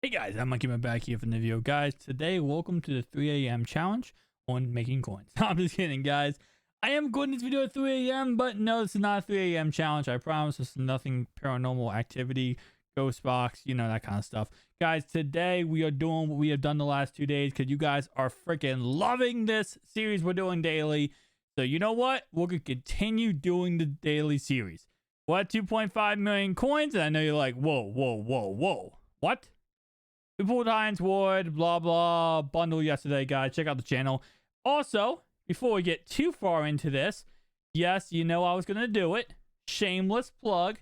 Hey guys, I'm Mikey, back here from the video. Guys, today, welcome to the 3 a.m. challenge on making coins. I'm just kidding, guys. I am recording this video at 3 a.m., but no, this is not a 3 a.m. challenge. I promise this is nothing paranormal activity, ghost box, you know, that kind of stuff. Guys, today we are doing what we have done the last 2 days because you guys are freaking loving this series we're doing daily. So you know what? We're going to continue doing the daily series. We're at 2.5 million coins, and I know you're like, whoa. What? We pulled Heinz Ward, blah, blah, bundle yesterday, guys. Check out the channel. Also, before we get too far into this, yes, you know I was going to do it. Shameless plug.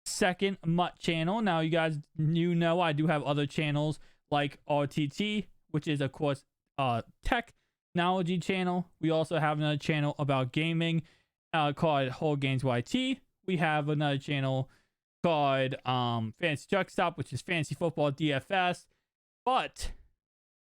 Second MUT channel. Now, you guys, you know I do have other channels like RTT, which is, of course, technology channel. We also have another channel about gaming called Whole Games YT. We have another channel called Fantasy Truck Stop, which is Fantasy Football DFS. But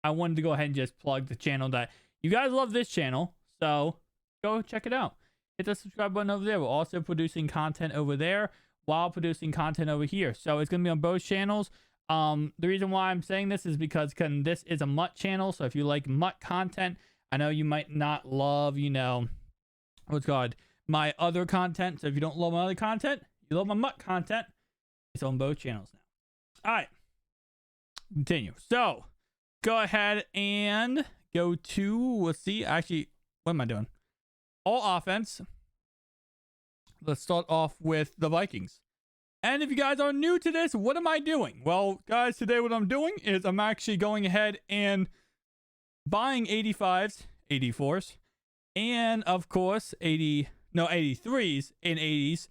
I wanted to go ahead and just plug the channel that you guys love this channel. So go check it out. Hit the subscribe button over there. We're also producing content over there while producing content over here. So it's going to be on both channels. The reason why I'm saying this is because this is a MUT channel. So if you like MUT content, I know you might not love, you know, what's called my other content. So if you don't love my other content, you love my MUT content, it's on both channels now. All right. Continue. So go ahead and go to, let's see, actually, what am I doing? All offense. Let's start off with the Vikings. And if you guys are new to this, what am I doing? Well, guys, today what I'm doing is I'm actually going ahead and buying 85s, 84s, and of course 83s and 80s,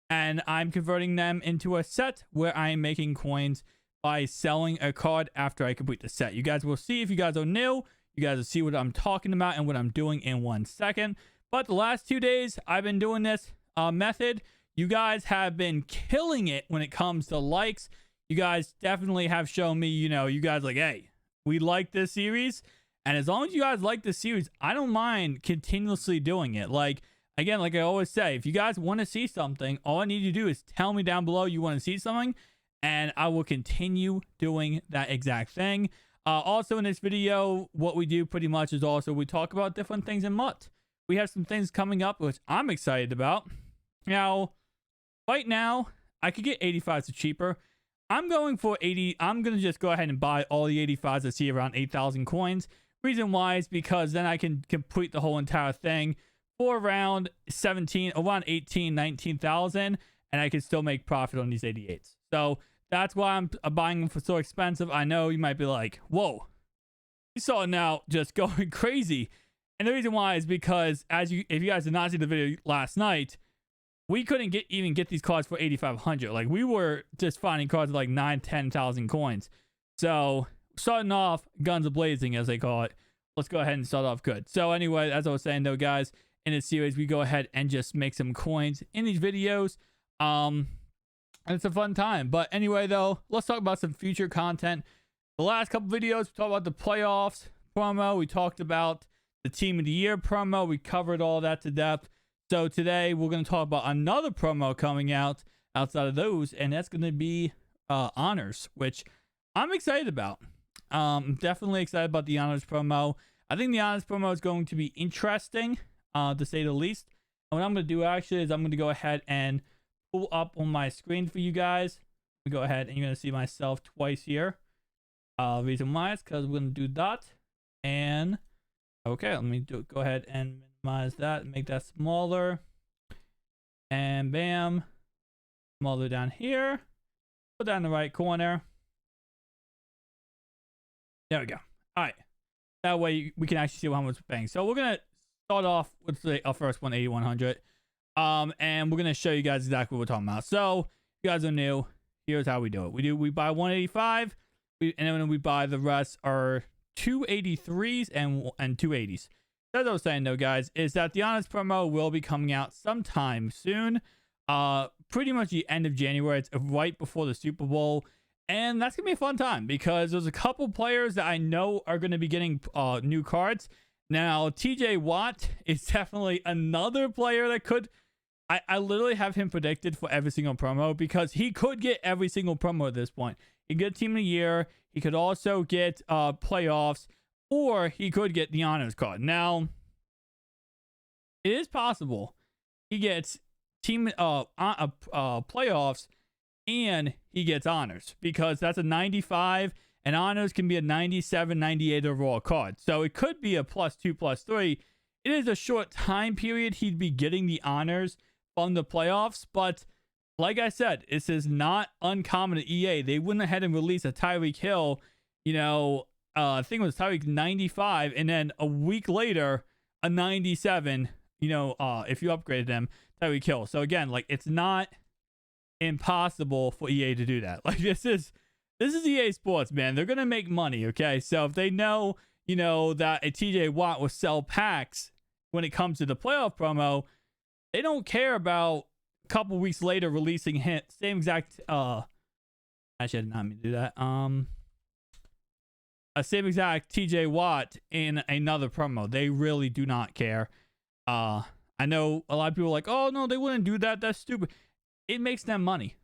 and I'm converting them into a set where I'm making coins by selling a card after I complete the set. You guys will see if you guys are new. You guys will see what I'm talking about and what I'm doing in 1 second. But the last 2 days, I've been doing this method. You guys have been killing it when it comes to likes. You guys definitely have shown me, you know, you guys like, hey, we like this series. And as long as you guys like this series, I don't mind continuously doing it. Like, again, like I always say, if you guys want to see something, all I need you to do is tell me down below you want to see something, and I will continue doing that exact thing. Also in this video, what we do pretty much is also we talk about different things in MUT. We have some things coming up, which I'm excited about. Now, right now, I could get 85s for cheaper. I'm going for 80. I'm going to just go ahead and buy all the 85s I see around 8,000 coins. Reason why is because then I can complete the whole entire thing for around 18, 19,000, and I can still make profit on these 88s. So that's why I'm buying them for so expensive. I know you might be like, whoa, you saw it now just going crazy. And the reason why is because if you guys did not see the video last night, we couldn't even get these cards for 8,500. Like, we were just finding cards of like 10,000 coins. So starting off guns a-blazing, as they call it. Let's go ahead and start off good. So anyway, as I was saying though, guys, in this series, we go ahead and just make some coins in these videos. And it's a fun time. But anyway, though, let's talk about some future content. The last couple videos, we talked about the playoffs promo. We talked about the team of the year promo. We covered all that to death. So today, we're going to talk about another promo coming out outside of those, and that's going to be honors, which I'm excited about. I'm definitely excited about the honors promo. I think the honors promo is going to be interesting, to say the least. And what I'm going to do actually is I'm going to go ahead and pull up on my screen for you guys. We go ahead and you're going to see myself twice here. Reason why is because we're going to do that. And okay, let me go ahead and minimize that and make that smaller. And bam, smaller down here. Put that in the right corner. There we go. All right. That way we can actually see how much we're paying. So we're going to start off with our first one, 8,100. And we're going to show you guys exactly what we're talking about. So if you guys are new, here's how we do it. We buy 185, and then we buy the rest are 283s and 280s. As I was saying though, guys, is that the honors promo will be coming out sometime soon. Pretty much the end of January. It's right before the Super Bowl. And that's going to be a fun time because there's a couple players that I know are going to be getting new cards. Now, G.O.A.T is definitely another player that could I literally have him predicted for every single promo because he could get every single promo at this point. He could get Team of the Year. He could also get playoffs, or he could get the honors card. Now, it is possible he gets team playoffs and he gets honors because that's a 95 and honors can be a 97, 98 overall card. So it could be a +2, +3. It is a short time period he'd be getting the honors from the playoffs, but like I said, this is not uncommon at EA. They went ahead and released a Tyreek Hill, I think it was Tyreek 95, and then a week later, a 97, if you upgraded them, Tyreek Hill. So again, like, it's not impossible for EA to do that. Like, this is EA Sports, man. They're gonna make money, okay? So if they know, that a TJ Watt will sell packs when it comes to the playoff promo, they don't care about a couple weeks later releasing him same exact actually I did not mean to do that. A same exact TJ Watt in another promo. They really do not care. I know a lot of people are like, oh no, they wouldn't do that. That's stupid. It makes them money.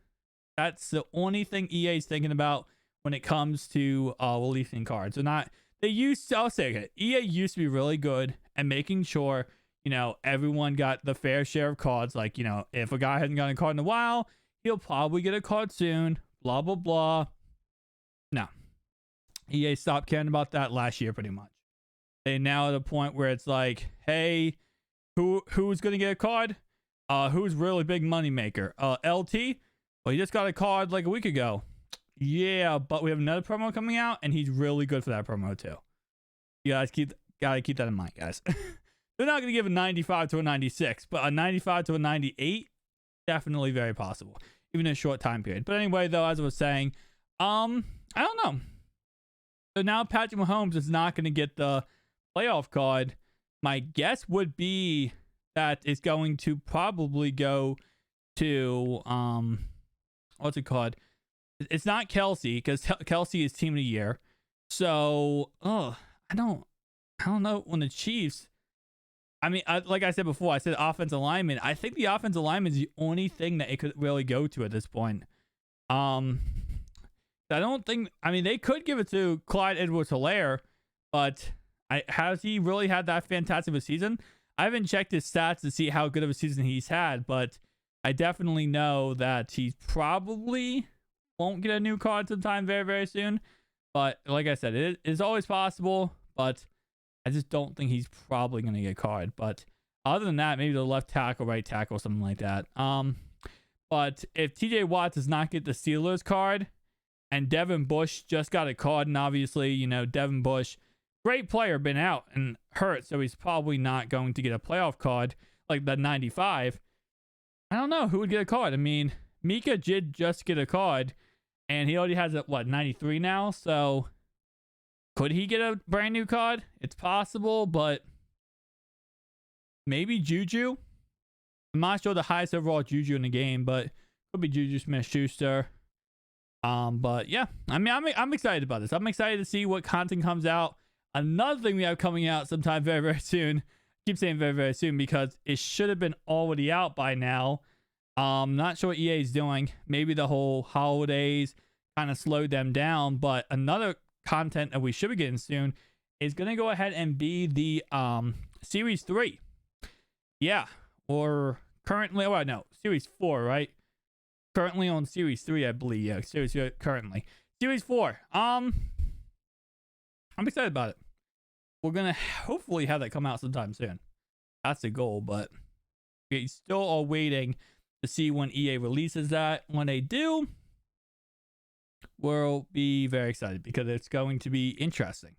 That's the only thing EA is thinking about when it comes to releasing cards. They're not. I'll say it. EA used to be really good at making sure, everyone got the fair share of cards. Like, if a guy hasn't gotten a card in a while, he'll probably get a card soon. Blah, blah, blah. No. EA stopped caring about that last year, pretty much. They now at a point where it's like, hey, who's going to get a card? Who's really big money maker? LT? Well, he just got a card like a week ago. Yeah, but we have another promo coming out, and he's really good for that promo too. You guys gotta keep that in mind, guys. They're not going to give a 95 to a 96, but a 95 to a 98, definitely very possible, even in a short time period. But anyway, though, as I was saying, I don't know. So now Patrick Mahomes is not going to get the playoff card. My guess would be that it's going to probably go to, what's it called? It's not Kelsey, because Kelsey is Team of the Year. So, I don't know when the Chiefs. I mean, like I said before, I said offensive lineman. I think the offensive lineman is the only thing that it could really go to at this point. I don't think. I mean, they could give it to Clyde Edwards-Helaire, but has he really had that fantastic of a season? I haven't checked his stats to see how good of a season he's had, but I definitely know that he probably won't get a new card sometime very, very soon. But like I said, it is always possible, but I just don't think he's probably going to get a card. But other than that, maybe the left tackle, right tackle, something like that. But if TJ Watt does not get the Steelers card, and Devin Bush just got a card, and obviously, Devin Bush, great player, been out and hurt, so he's probably not going to get a playoff card like the 95. I don't know who would get a card. I mean, Mika did just get a card, and he already has a 93 now. So could he get a brand new card? It's possible, but maybe Juju. I'm not sure the highest overall Juju in the game, but could be Juju Smith-Schuster. But yeah, I mean, I'm excited about this. I'm excited to see what content comes out. Another thing we have coming out sometime very, very soon. I keep saying very, very soon because it should have been already out by now. Not sure what EA is doing. Maybe the whole holidays kind of slowed them down. But another content that we should be getting soon is going to go ahead and be the Series 3. Yeah, or currently, Series 4, right? Currently on Series 3, I believe. Yeah, Series 3 currently. Series 4. I'm excited about it. We're going to hopefully have that come out sometime soon. That's the goal, but we still are waiting to see when EA releases that. When they do, we'll be very excited because it's going to be interesting.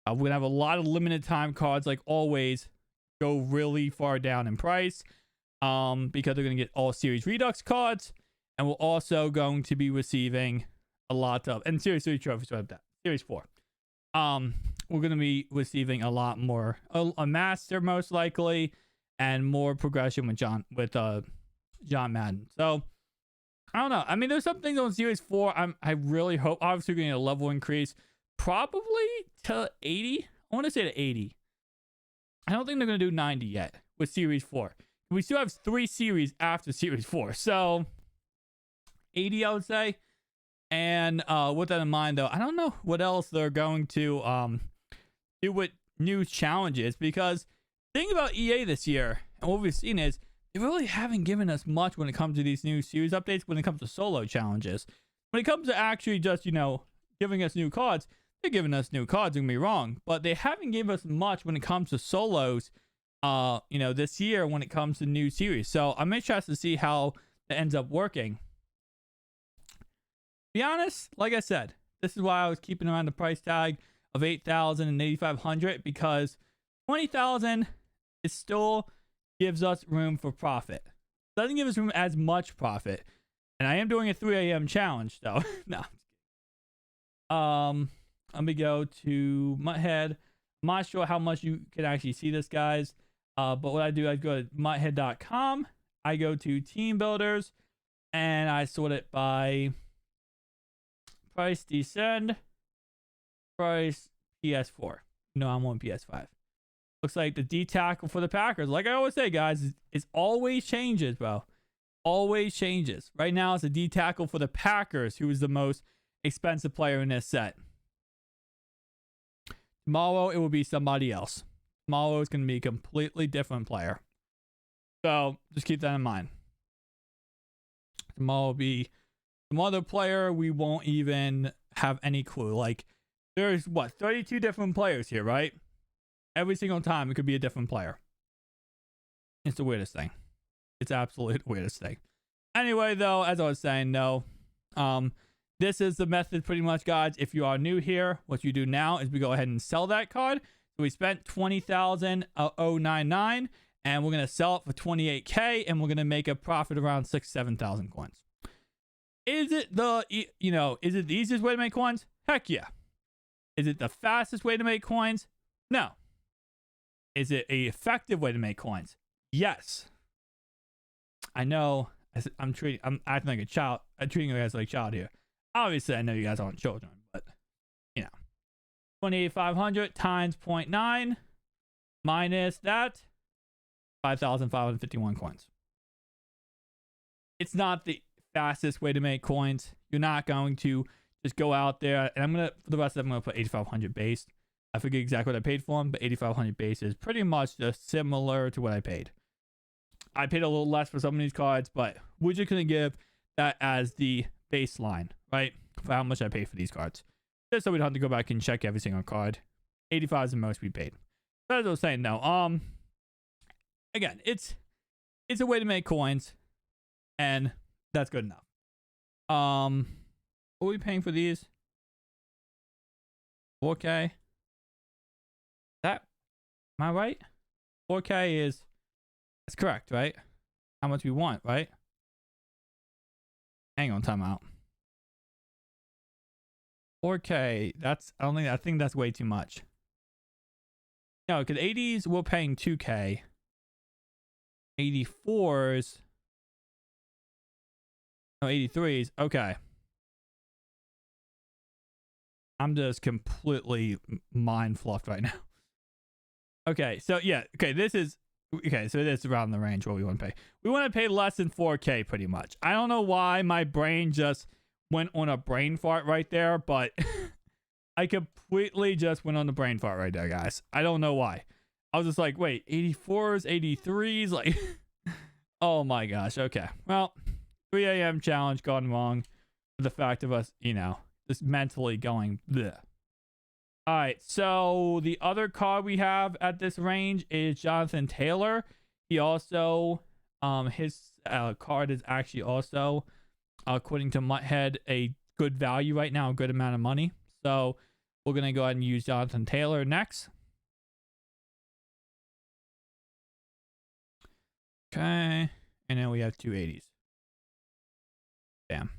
We're going to have a lot of limited time cards, like always, go really far down in price because they're going to get all Series Redux cards, and we're also going to be receiving a lot of, and Series 3 trophies, like that. Series 4. We're going to be receiving a lot more, a master most likely, and more progression with John Madden. So I don't know. I mean, there's some things on Series 4 I really hope. Obviously, we're getting a level increase, probably to 80. I want to say to 80. I don't think they're going to do 90 yet with Series 4 we still have 3 series after series 4. So 80, I would say. And with that in mind, though, I don't know what else they're going to do with new challenges, because the thing about EA this year and what we've seen is they really haven't given us much when it comes to these new series updates, when it comes to solo challenges. When it comes to actually just, giving us new cards, they're giving us new cards, don't get me wrong, but they haven't given us much when it comes to solos, this year when it comes to new series. So I'm interested to see how it ends up working. Be honest, like I said, this is why I was keeping around the price tag of 8,000 and 8,500, because 20,000 is still gives us room for profit. Doesn't give us room as much profit. And I am doing a 3 a.m. challenge, though. No. Let me go to Mutthead. I'm not sure how much you can actually see this, guys. But what I do, I go to mutthead.com. I go to team builders, and I sort it by price descend, price PS4. No, I'm on PS5. Looks like the D tackle for the Packers, like I always say, guys, it always changes, bro. Always changes. Right now, it's a D tackle for the Packers, who is the most expensive player in this set. Tomorrow, it will be somebody else. Tomorrow is going to be a completely different player. So just keep that in mind. Tomorrow will be some other player we won't even have any clue. Like, there's 32 different players here, right? Every single time it could be a different player. It's the weirdest thing. It's absolutely the weirdest thing. Anyway, though, as I was saying, no. This is the method pretty much, guys. If you are new here, what you do now is we go ahead and sell that card. So we spent 20,099, and we're going to sell it for 28K, and we're going to make a profit around 7,000 coins. Is it the easiest way to make coins? Heck yeah. Is it the fastest way to make coins? No. Is it an effective way to make coins? Yes. I know I'm acting like a child. I'm treating you guys like a child here. Obviously, I know you guys aren't children, but 28,500 times 0.9 minus that 5,551 coins. It's not the fastest way to make coins. You're not going to just go out there, and for the rest of them, I'm gonna put 8,500 base. I forget exactly what I paid for them, but 8,500 base is pretty much just similar to what I paid. I paid a little less for some of these cards, but we're just gonna give that as the baseline, right? For how much I paid for these cards, just so we don't have to go back and check every single card. 85 is the most we paid. But as I was saying, no. Again, it's a way to make coins, and that's good enough. What are we paying for these? 4K. Am I right? 4K that's correct, right? How much we want, right? Hang on, time out. 4K, I think that's way too much. No, because 80s we're paying 2K. 84s. No, 83s. Okay. I'm just completely mind fluffed right now. Okay, so yeah, so this is around the range what we want to pay. We want to pay less than 4K pretty much. I don't know why my brain just went on a brain fart right there, but I completely just went on the brain fart right there, guys. I don't know why. I was just like, wait, 84s, 83s, like, oh my gosh. Okay, well, 3 a.m. challenge gone wrong for the fact of us, just mentally going bleh. All right, so the other card we have at this range is Jonathan Taylor. He also, his card is actually also, according to Mutthead, a good value right now, a good amount of money. So we're going to go ahead and use Jonathan Taylor next. Okay, and then we have 280s. Damn.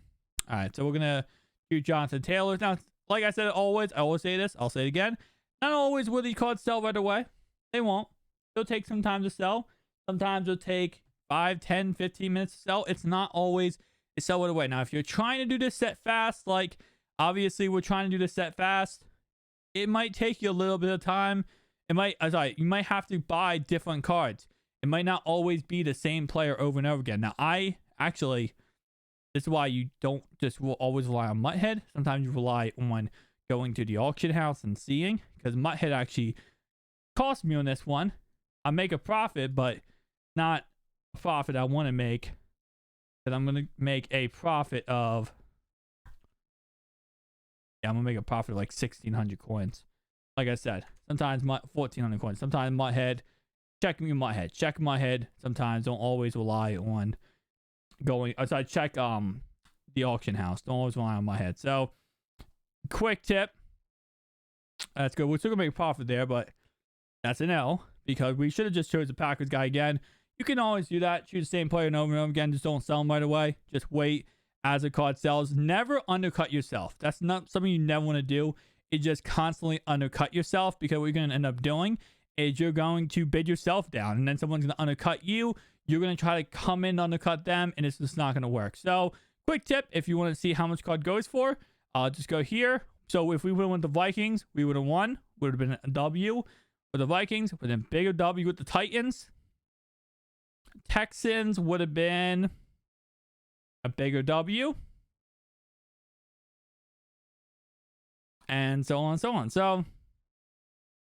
All right, so we're going to do Jonathan Taylor. Now, like I said, I always say this. I'll say it again. Not always will these cards sell right away. They won't. It'll take some time to sell. Sometimes it'll take 5, 10, 15 minutes to sell. It's not always a sell right away. Now, if you're trying to do this set fast, like obviously we're trying to do this set fast, it might take you a little bit of time. You might have to buy different cards. It might not always be the same player over and over again. Now, I actually, this is why you don't just always rely on Mutthead. Sometimes you rely on going to the auction house and seeing, because Mutthead actually cost me on this one. I make a profit, but not a profit I want to make. Because I'm going to make a profit of, yeah, I'm going to make a profit of like 1,600 coins. Like I said, sometimes 1,400 coins. Sometimes Mutthead. Check me Mutthead. Check Mutthead. Sometimes don't always rely on going. So I check the auction house. Don't always rely on Mutthead. So quick tip. That's good. We're still gonna make a profit there, but that's an L because we should have just chose the Packers guy again. You can always do that. Choose the same player over and over again. Just don't sell them right away. Just wait as a card sells. Never undercut yourself. That's not something you never want to do. Is just constantly undercut yourself, because what you're going to end up doing is you're going to bid yourself down, and then someone's going to undercut you. You're going to try to come in and undercut them, and it's just not going to work. So quick tip, if you want to see how much card goes for, just go here. So if we would have went the Vikings, we would have won. Would have been a W with the Vikings, with a bigger W with the Titans. Texans would have been a bigger W. And so on and so on. So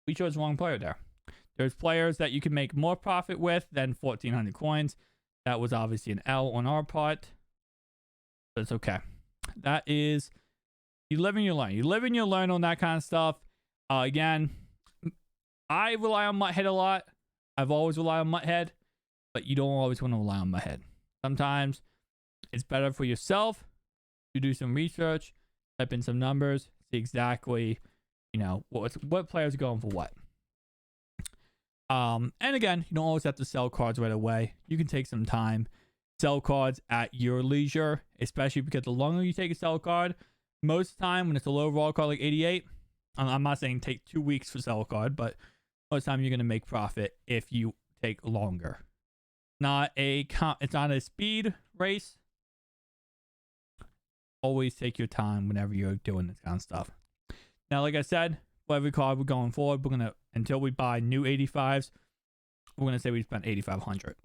we chose the wrong player there. There's players that you can make more profit with than 1,400 coins. That was obviously an L on our part. But it's okay. That is, you live and you learn. You live and you learn on that kind of stuff. Again, I rely on Mutthead a lot. I've always relied on Mutthead. But you don't always want to rely on Mutthead. Sometimes it's better for yourself to do some research, type in some numbers, see exactly, you know, what players are going for what. And again, you don't always have to sell cards right away. You can take some time, sell cards at your leisure, especially because the longer you take a sell card, most of the time when it's a low raw card like 88, I'm not saying take 2 weeks for sell a card, but most of the time you're going to make profit if you take longer. It's not a speed race. Always take your time whenever you're doing this kind of stuff. Now, like I said, for every card we're going forward, we're gonna, until we buy new 85s, we're gonna say we spent 8,500.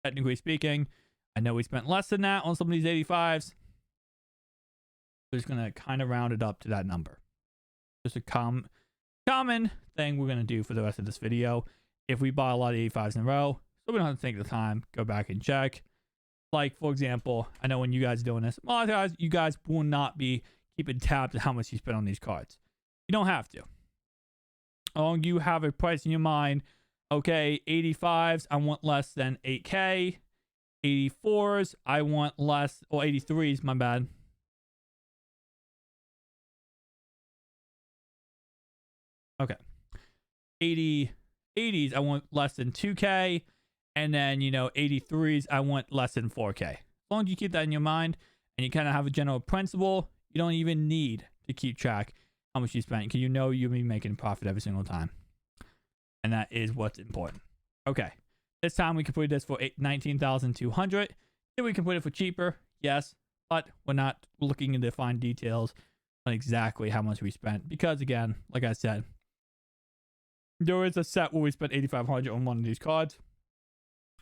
Technically speaking, I know we spent less than that on some of these 85s. We're just gonna kind of round it up to that number. Just a common thing we're gonna do for the rest of this video. If we buy a lot of 85s in a row, so we don't have to take the time, go back and check. Like, for example, I know when you guys are doing this, a lot of times you guys will not be keeping tabs of how much you spend on these cards. You don't have to. As long as you have a price in your mind, okay, 85s, I want less than 8K. 84s, I want less, or 83s, my bad. Okay. 80s, I want less than 2K. And then, you know, 83s, I want less than 4K. As long as you keep that in your mind and you kind of have a general principle, you don't even need to keep track how much you spent, because you know you'll be making profit every single time. And that is what's important. Okay. This time we completed this for 19,200. Did we complete it for cheaper? Yes. But we're not looking into fine details on exactly how much we spent. Because again, like I said, there is a set where we spent 8,500 on one of these cards.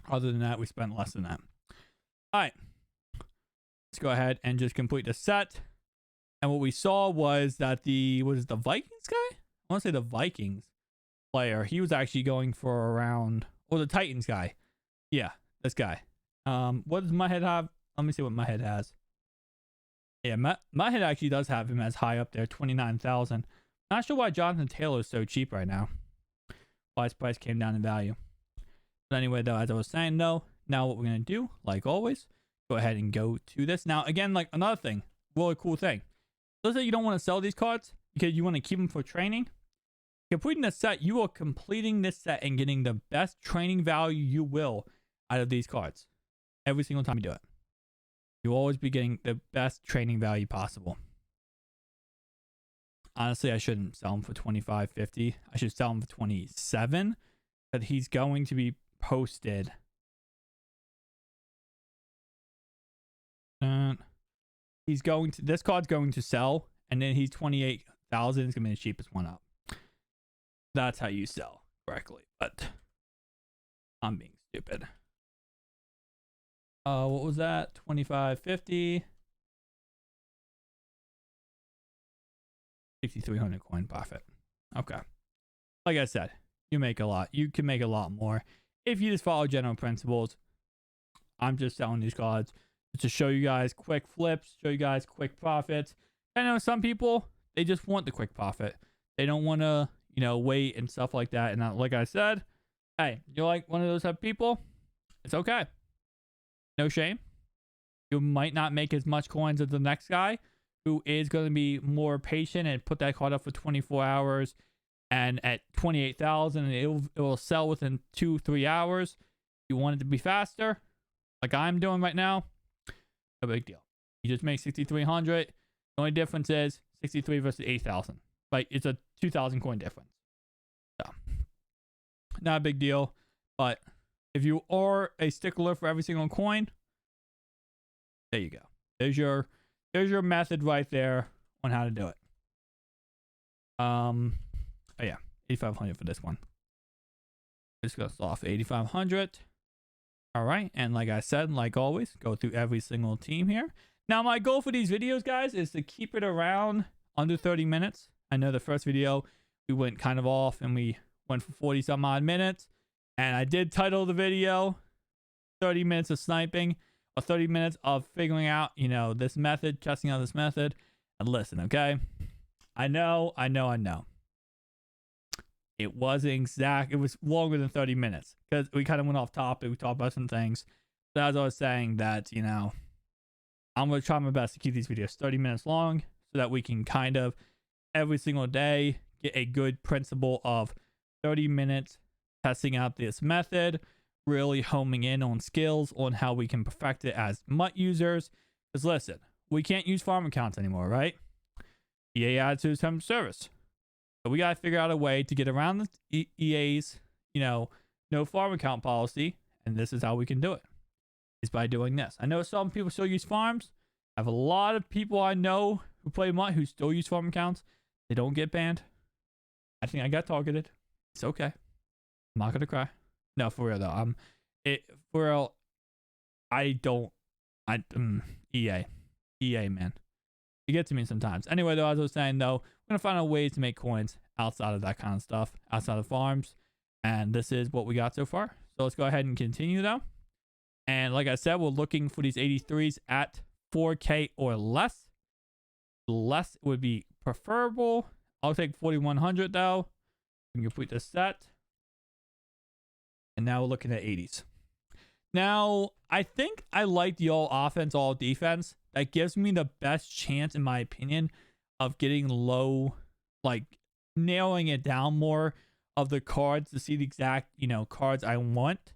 Other than that, we spent less than that. All right. Let's go ahead and just complete the set. And what we saw was that the Vikings guy? I want to say the Vikings player. He was actually going for around, or the Titans guy. Yeah, this guy. What does Mutthead have? Let me see what Mutthead has. Yeah, Mutthead actually does have him as high up there, 29,000. Not sure why Jonathan Taylor is so cheap right now. Why his price came down in value. But anyway, though, as I was saying, though, now what we're going to do, like always, go ahead and go to this. Now, again, like another thing, really cool thing. Let's say you don't want to sell these cards because you want to keep them for training. Completing this set, you are completing this set and getting the best training value you will out of these cards. Every single time you do it. You'll always be getting the best training value possible. Honestly, I shouldn't sell him for 25.50. I should sell him for 27. But he's going to be posted. This card's going to sell, and then he's 28,000. It's gonna be the cheapest one up. That's how you sell correctly. But I'm being Stupid. What was that? 2550. 6,300 coin profit. Okay. Like I said, you make a lot. You can make a lot more if you just follow general principles. I'm just selling these cards to show you guys quick flips, show you guys quick profits. I know some people, they just want the quick profit. They don't want to, you know, wait and stuff like that. And like I said, hey, you're like one of those type of people, it's okay. No shame. You might not make as much coins as the next guy who is going to be more patient and put that card up for 24 hours and at 28,000 and it will sell within 2-3 hours. You want it to be faster, like I'm doing right now, no big deal. You just make 6,300. The only difference is 63 versus 8,000. Like, it's a 2,000 coin difference. So, not a big deal. But if you are a stickler for every single coin, there you go. There's your method right there on how to do it. Oh yeah, 8,500 for this one. This goes off 8,500. All right, and like I said, like always, go through every single team here. Now, my goal for these videos, guys, is to keep it around under 30 minutes. I know the first video, we went kind of off and we went for 40 some odd minutes. And I did title the video 30 minutes of sniping or 30 minutes of figuring out, you know, this method, testing out this method. And listen, okay? I know. It wasn't exact. It was longer than 30 minutes because we kind of went off topic. We talked about some things. But as I was saying that, you know, I'm going to try my best to keep these videos 30 minutes long so that we can kind of every single day get a good principle of 30 minutes testing out this method, really homing in on skills on how we can perfect it as MUT users. Because listen, we can't use farm accounts anymore, right? EA added to its terms of service. So we got to figure out a way to get around the EA's, you know, no farm account policy. And this is how we can do it. Is by doing this. I know some people still use farms. I have a lot of people I know who play MUT who still use farm accounts. They don't get banned. I think I got targeted. It's okay. I'm not gonna cry. No, for real though. For real. EA, man. It gets to me sometimes. Anyway, though, as I was saying though, we're gonna find out ways to make coins outside of that kind of stuff, outside of farms. And this is what we got so far. So let's go ahead and continue though. And like I said, we're looking for these 83s at 4K or less. Less would be preferable. I'll take 4,100 though. We can complete this set. And now we're looking at 80s. Now, I think I like the all offense, all defense. That gives me the best chance, in my opinion, of getting low, like nailing it down more of the cards to see the exact, you know, cards I want.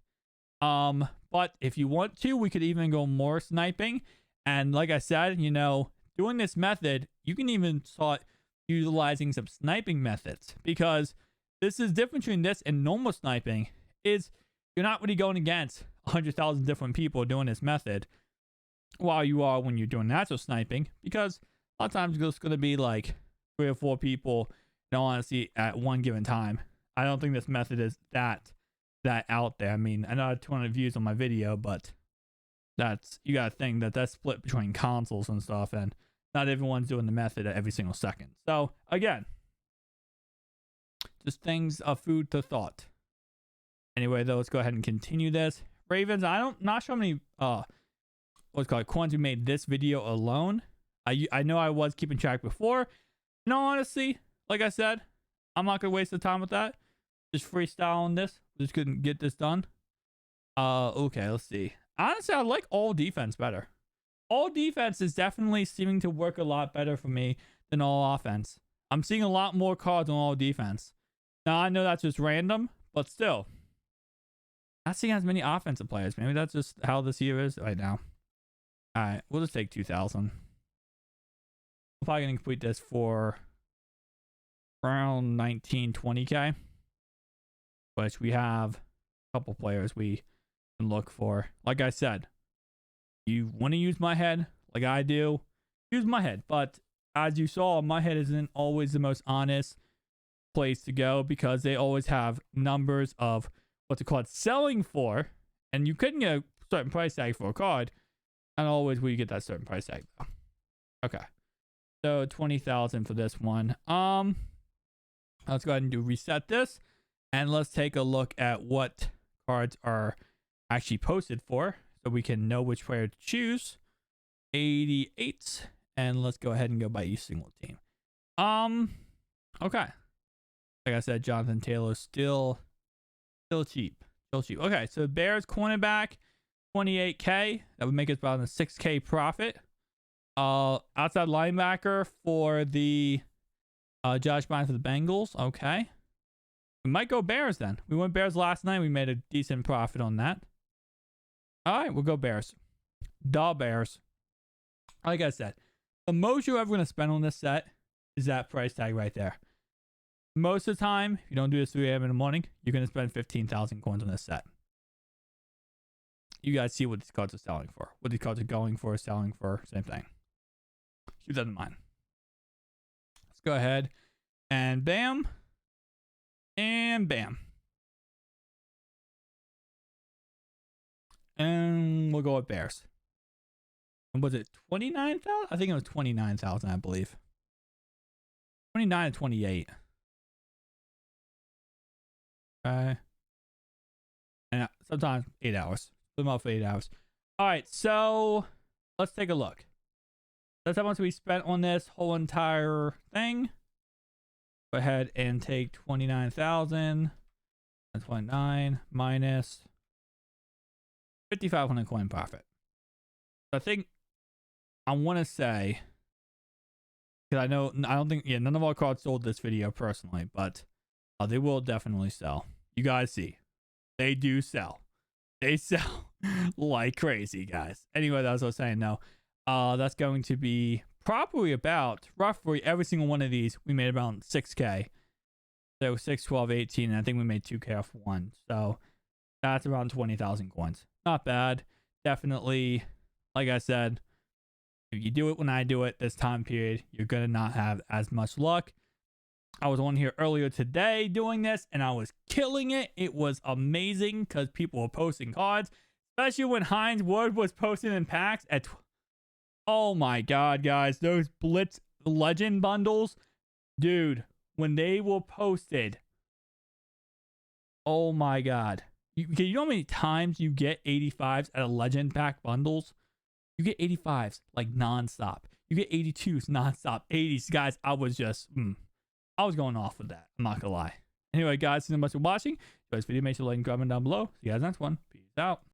But if you want to, we could even go more sniping. And like I said, you know, doing this method, you can even start utilizing some sniping methods, because this is different between this and normal sniping. Is you're not really going against 100,000 different people doing this method while you are when you're doing natural sniping, because a lot of times it's going to be like 3 or 4 people, in all honesty, at one given time. I don't think this method is that out there. I mean, I know I had 200 views on my video, but that's, you gotta think that that's split between consoles and stuff, and not everyone's doing the method at every single second. So again, just things of food to thought. Anyway, though, let's go ahead and continue this. Ravens, not sure how many what's called coins we made this video alone. I know I was keeping track before. No, honestly, like I said, I'm not gonna waste the time with that. Just freestyling this. Just couldn't get this done. Okay, let's see. Honestly, I like all defense better. All defense is definitely seeming to work a lot better for me than all offense. I'm seeing a lot more cards on all defense. Now, I know that's just random, but still. Not seeing as many offensive players. Maybe that's just how this year is right now. Alright, we'll just take 2,000. I'm probably going to complete this for around 19, 20k. Which we have a couple players we can look for. Like I said, you want to use my head like I do, use my head. But as you saw, my head isn't always the most honest place to go, because they always have numbers of what's it called selling for, And you couldn't get a certain price tag for a card. Not always will you get that certain price tag though. Okay. So 20,000 for this one. Let's go ahead and reset this. And let's take a look at what cards are actually posted for, so we can know which player to choose. 88. And let's go ahead and go by each single team. Okay. Like I said, Jonathan Taylor still cheap. Still cheap. Okay, so Bears cornerback, 28K. That would make us about a 6K profit. Outside linebacker for the Josh Bryant for the Bengals. Okay. We might go Bears then. We went Bears last night. We made a decent profit on that. All right, we'll go Bears. The Bears. Like I said, the most you're ever going to spend on this set is that price tag right there. Most of the time, if you don't do this 3 a.m. in the morning, you're going to spend 15,000 coins on this set. You guys see what these cards are selling for. What these cards are going for, selling for, same thing. Keep that in mind. Let's go ahead and bam. And bam. And we'll go with Bears. And was it 29,000? I think it was 29,000, I believe. 29 and 28. Okay. And sometimes 8 hours. Put them out for 8 hours. All right, so let's take a look. That's how much we spent on this whole entire thing. Go ahead and take 29,000 and 29 minus 5,500 coin profit. So I think I want to say, because I don't think, none of our cards sold this video personally, but they will definitely sell. You guys see, they do sell. They sell like crazy, guys. Anyway, that's what I was saying. No, that's going to be probably about roughly every single one of these. We made about 6K. So 6, 12, 18. And I think we made 2K off one. So that's around 20,000 coins. Not bad. Definitely, like I said, if you do it when I do it this time period, you're going to not have as much luck. I was on here earlier today doing this, and I was killing it. It was amazing because people were posting cards, especially when Hines Ward was posting in packs at... Oh my god, guys, those Blitz Legend bundles, dude, when they were posted, oh my god. You know how many times you get 85s at a Legend pack bundles? You get 85s like nonstop. You get 82s nonstop. 80s, guys, I was just, I was going off with that. I'm not gonna lie. Anyway, guys, thanks so much for watching. If you guys video, make sure to like and comment down below. See you guys next one. Peace out.